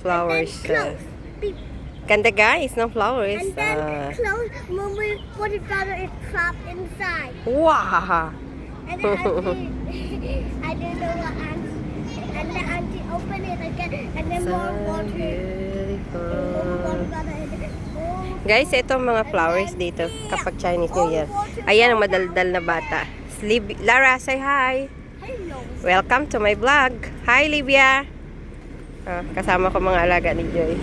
flowers. Close. Ganda guys ng flowers. And then close when we put it down, it's trapped inside. Wow! And then auntie, I don't know what auntie. And then auntie open it again, and then So more water. beautiful. Guys, itong mga flowers dito kapag Chinese New Year. Ayan ang madaldal na bata. Lara, say hi. Hello. Welcome to my vlog. Hi, Livia. Kasama ko mga alaga ni Joy.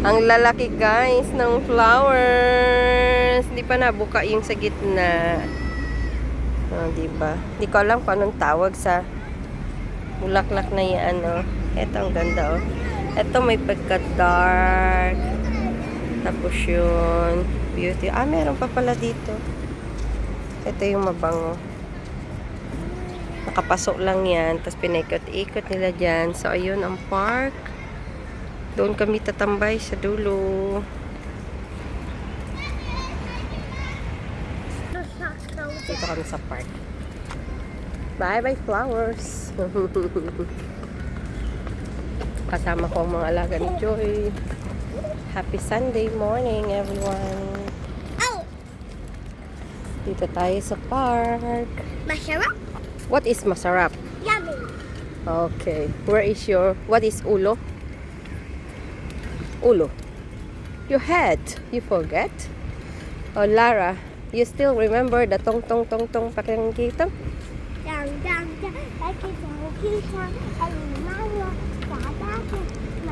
Ang lalaki guys ng flowers. Hindi pa nabuka yung sa gitna. Diba? Hindi ko alam kung anong tawag sa bulaklak na yan. Ito ang ganda. Ito may pagka-dark. Tapos yun. Beauty. Meron pa pala dito. Ito yung mabango. Nakapasok lang yan. Tapos pinaikot-ikot nila dyan. So, ayun ang park. Doon kami tatambay sa dulo. Dito kami sa park. Bye-bye flowers. Kasama ko ang mga alaga ni Joy. Happy Sunday morning, everyone. Oh! Dito tayo sa park. Masarap? What is masarap? Yummy. Okay. What is ulo? Ulo. Your head. You forget? Oh, Lara, you still remember the tong tong tong tong pakingkitang? Dang dang dang. Kita.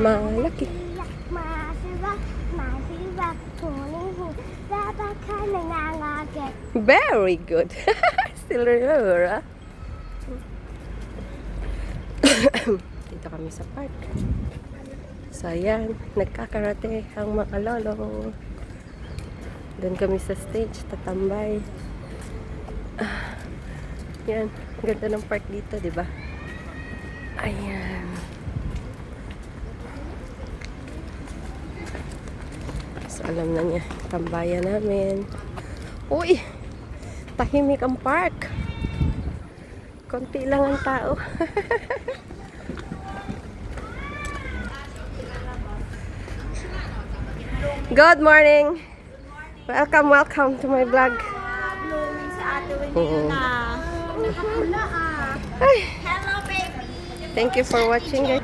Malaki. Masarap. Masarap. Dapat ka nangangagat. Very good. Still remember, ah? Dito kami sa park. So, ayan. Nagkakarate ang mga lolo. Doon kami sa stage. Tatambay. Yan. Ang ganda ng park dito, di ba? Ayan. So, alam na niya. Tambayan namin. Uy! Tahimik ang park. Konti lang ang tao. Good morning. Welcome to my vlog. Hello, baby. Thank you for watching, guys.